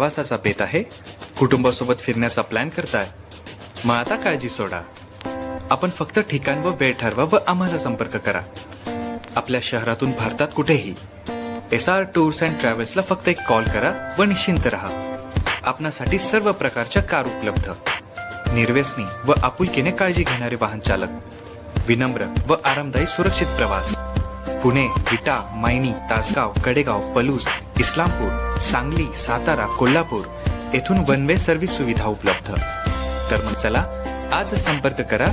प्रवासाचा बेत आहे? कुटुंबासोबत फिरण्याचा प्लॅन करताय? मग आता काळजी सोडा. आपण फक्त ठिकाण व वेळ ठरवा व आम्हाला संपर्क करा. आपल्या शहरातून भारतात कुठेही SR टूर्स अँड ट्रॅव्हल्सला फक्त एक कॉल करा व निश्चिंत राहा. आपणासाठी सर्व प्रकारच्या कार उपलब्ध. निर्व्यसनी व आपुलकीने काळजी घेणारे वाहन चालक. विनम्र व आरामदायी सुरक्षित प्रवास. पुणे, विटा, मायनी, तासगाव, कडेगाव, पलूस, इस्लामपूर, सांगली, सातारा, कोल्हापूर येथून वन वे सर्व्हिस सुविधा उपलब्ध. तर मग चला आज संपर्क करा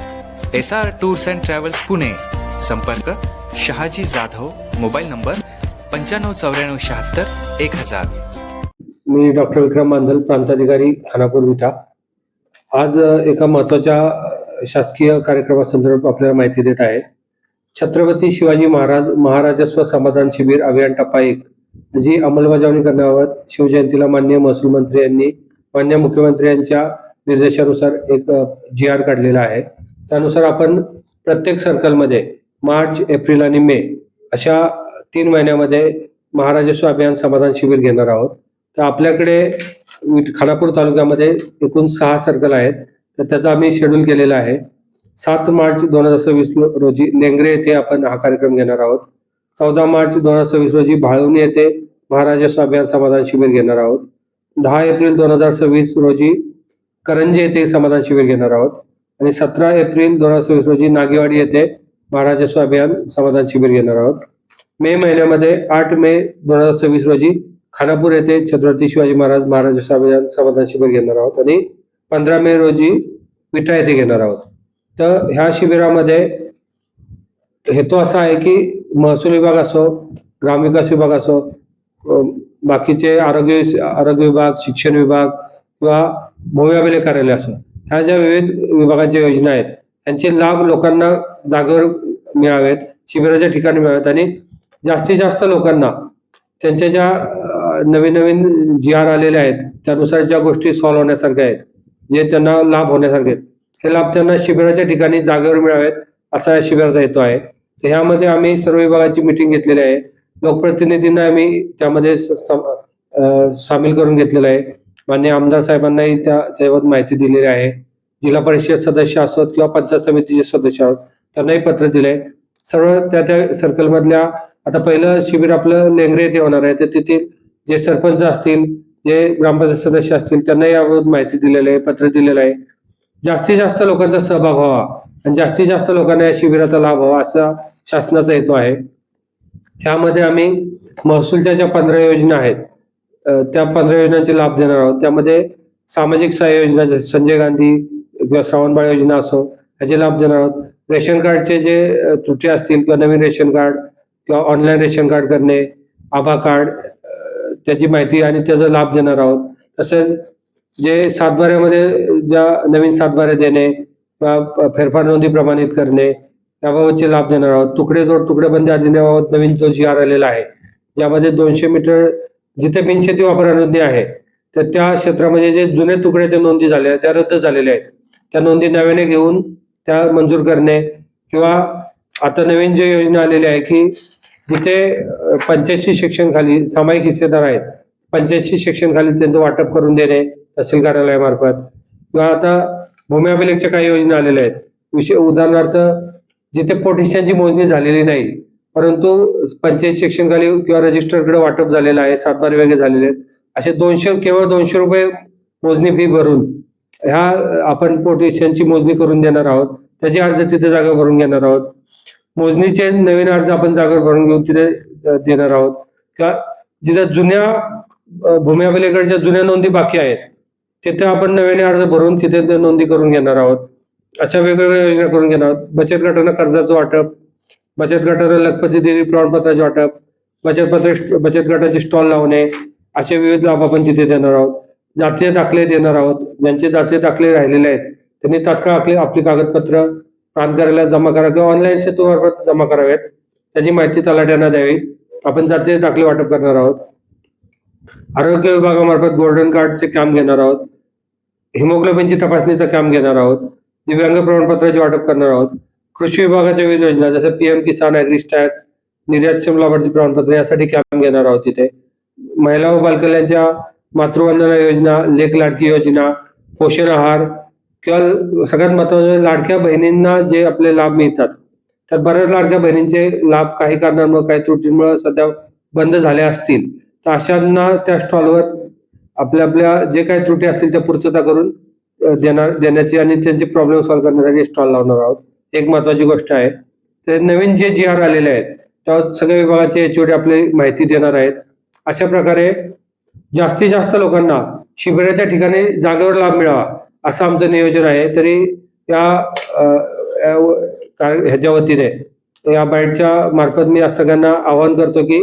SR tours and travels Pune. संपर्क शहाजी जाधव. Mobile number 959476 1000. मी डॉक्टर विक्रम बांधल, प्रांताधिकारी खानापूर विटा. आज एका महत्वाच्या शासकीय कार्यक्रमासंदर्भात आपल्याला माहिती देत आहे. छत्रपती शिवाजी महाराजस्व समाधान शिबिर अभियान टप्पा 1 जी अंमलबजावणी करण्याबाबत शिवजयंतीला माननीय महसूल मंत्री यांनी माननीय मुख्यमंत्री यांच्या निर्देशानुसार एक GR काढलेला आहे. त्यानुसार आपण प्रत्येक सर्कलमध्ये मार्च, एप्रिल आणि मे अशा 3 महिन्यामध्ये महाराजस्व अभियान समाधान शिबिर घेणार आहोत. तर आपल्याकडे खानापूर तालुक्यामध्ये एकूण 6 सर्कल आहेत. तर त्याचा आम्ही शेड्यूल केलेला आहे. 7 मार्च 2026 रोजी लेंगरे येथे आपण हा कार्यक्रम घेणार आहोत. 14 मार्च 2026 रोजी भाळवणी येथे महाराजस्व अभियान समाधान शिबिर घेणार आहोत. 10 एप्रिल 2026 रोजी करंजे येथे समाधान शिबिर घेणार आहोत. आणि 17 एप्रिल 2026 रोजी नागेवाडी येथे महाराजस्व अभियान समाधान शिबिर घेणार आहोत. मे महिन्यामध्ये 8 मे 2026 रोजी खानापूर येथे छत्रपती शिवाजी महाराजस्व अभियान समाधान शिबिर घेणार आहोत. आणि 15 मे रोजी विटा येथे घेणार आहोत. तर ह्या शिबिरामध्ये हेतू असा आहे की महसूल विभाग असो, ग्रामविकास विभाग असो, बाकीचे आरोग्य विभाग, शिक्षण विभाग किंवा भूमी अभिलेख कार्यालय असो, ह्या ज्या विविध विभागाच्या योजना आहेत त्यांचे लाभ लोकांना जागेवर मिळावेत, शिबिराच्या ठिकाणी मिळावेत आणि जास्तीत जास्त लोकांना त्यांच्या ज्या नवीन GR आलेले आहेत त्यानुसार ज्या गोष्टी सॉल्व्ह होण्यासारख्या आहेत, जे त्यांना लाभ होण्यासारखे आहेत, हे लाभ त्यांना शिबिराच्या ठिकाणी जागेवर मिळावेत असा या शिबिराचा हेतू आहे. तर ह्यामध्ये आम्ही सर्व विभागाची मीटिंग घेतलेली आहे. लोकप्रतिनिधींना आम्ही त्यामध्ये सामील करून घेतलेलं आहे. माननीय आमदार साहेबांनाही त्याबाबत माहिती दिलेली आहे. जिल्हा परिषद सदस्य असोत किंवा पंचायत समितीचे सदस्य आहोत त्यांनाही पत्र दिलंय. सर्व त्या सर्कलमधल्या आता पहिलं शिबिर आपलं लेंगरे येथे होणार आहे. तर तिथे जे सरपंच असतील, जे ग्रामपंचायत सदस्य असतील त्यांनाही याबाबत माहिती दिलेली आहे, पत्र दिलेलं आहे. जास्तीत जास्त लोकांचा सहभाग व्हावा आणि जास्तीत जास्त लोकांना या शिबिराचा लाभ व्हावा असा शासनाचा हेतू आहे. ह्यामध्ये आम्ही महसूलच्या ज्या 15 योजना आहेत त्या 15 योजनांचे लाभ देणार आहोत. त्यामध्ये सामाजिक सहाय्य योजना, संजय गांधी किंवा श्रावणबाळ योजना असो ह्याचे लाभ देणार आहोत. रेशन कार्डचे जे त्रुटी असतील किंवा नवीन रेशन कार्ड किंवा ऑनलाईन रेशन कार्ड करणे, आभा कार्ड त्याची माहिती आणि त्याचा लाभ देणार आहोत. तसेच जे सातबाऱ्यामध्ये ज्या नवीन सातबाऱ्या देणे किंवा फेरफार नोंदी प्रमाणित करणे याबाबतचे लाभ देणार आहोत. तुकडेबंदी अधिनियमाबाबत नवीन जो GR आलेला आहे ज्यामध्ये 200 मीटर जिथे बिनशेती वापर नोंदी आहे तर त्या क्षेत्रामध्ये जे जुने तुकड्याच्या नोंदी झाल्या त्या रद्द झालेल्या आहेत त्या नोंदी नव्याने घेऊन त्या मंजूर करणे किंवा आता नवीन जी योजना आलेली आहे की जिथे 85 सेक्शन खाली सामायिक हिस्सेदार आहेत, 85 सेक्शन खाली त्यांचं वाटप करून देणे तहसील कार्यालयामार्फत. किंवा आता भूमी अभिलेखच्या काही योजना आलेल्या आहेत. उदाहरणार्थ जिथे पोटिशनची मोजणी झालेली नाही परंतु 85 सेक्शन खाली किंवा रजिस्टरकडे वाटप झालेलं आहे, सातबारे वेगळे झालेले आहेत, असे केवळ 200 रुपये मोजणी फी भरून ह्या आपण पोटिशनची मोजणी करून देणार आहोत. त्याचे अर्ज तिथे जागा भरून घेणार आहोत. मोजणीचे नवीन अर्ज आपण जागा भरून घेऊन तिथे देणार आहोत. किंवा जिथे जुन्या भूमी अभिलेखाच्या जुन्या नोंदी बाकी आहेत तिथे आपण नव्याने अर्ज भरून तिथे नोंदी करून घेणार आहोत. अशा वेगवेगळ्या योजना करून घेणार आहोत. बचत गटांना कर्जाचं वाटप, बचत गटांना लखपती देवी प्रमाणपत्राचे वाटप, बचत गटाचे स्टॉल लावणे असे विविध लाभ आपण तिथे देणार आहोत. जातीय दाखले देणार आहोत. ज्यांचे जातीय दाखले राहिलेले आहेत त्यांनी तात्काळ आपली कागदपत्र प्रांत कार्यालयात जमा करा किंवा ऑनलाईन सेतूमार्फत जमा करावेत. त्याची माहिती तलाट्यांना द्यावी. आपण जातीय दाखले वाटप करणार आहोत. आरोग्य विभागामार्फत गोल्डन कार्डचे काम घेणार आहोत. हिमोग्लोबिनची तपासणीचं काम घेणार आहोत. दिव्यांग प्रमाणपत्राचे वाटप करणार आहोत. कृषी विभागाच्या विविध योजना जसं PM किसान, ॲग्रीस्टॅग, निर्यातक्षम लाभार्थी प्रमाणपत्र यासाठी काम घेणार आहोत. तिथे महिला व बालकल्याणच्या मातृवंदना योजना, लेक लाडकी योजना, पोषण आहार किंवा सगळ्यात महत्त्वाचं लाडक्या बहिणींना जे आपले लाभ मिळतात, तर बऱ्याच लाडक्या बहिणींचे लाभ काही कारणांमुळे काही त्रुटींमुळे सध्या बंद झाले असतील, तर अशांना त्या स्टॉलवर आपल्या जे काही त्रुटी असतील त्या पूर्तता करून देण्याची आणि त्यांचे प्रॉब्लेम सॉल्व्ह करण्यासाठी स्टॉल लावणार आहोत. एक महत्वाची गोष्ट आहे. तर नवीन जे GR आलेले आहेत त्यावर सगळ्या विभागाचे HOD आपली माहिती देणार आहेत. अशा प्रकारे जास्तीत जास्त लोकांना शिबिराच्या ठिकाणी जागेवर लाभ मिळावा असं आमचं नियोजन आहे. तरी ह्याच्या वतीने या बाईटच्या मार्फत मी या सगळ्यांना आवाहन करतो की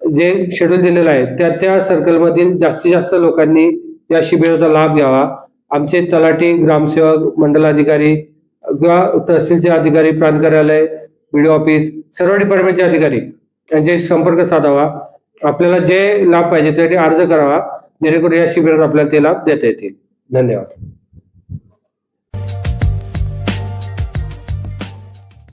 जे शेड्यूल दिलेलं आहे त्या सर्कलमधील जास्तीत जास्त लोकांनी या शिबिराचा लाभ घ्यावा. आमचे तलाठी, ग्रामसेवक, मंडलाधिकारी किंवा तहसीलचे अधिकारी, प्रांत कार्यालय, BDO ऑफिस, सर्व डिपार्टमेंटचे अधिकारी यांच्याशी संपर्क साधावा. आपल्याला जे लाभ पाहिजे त्यासाठी अर्ज करावा, जेणेकरून या शिबिरात आपल्याला ते लाभ देता येतील. धन्यवाद.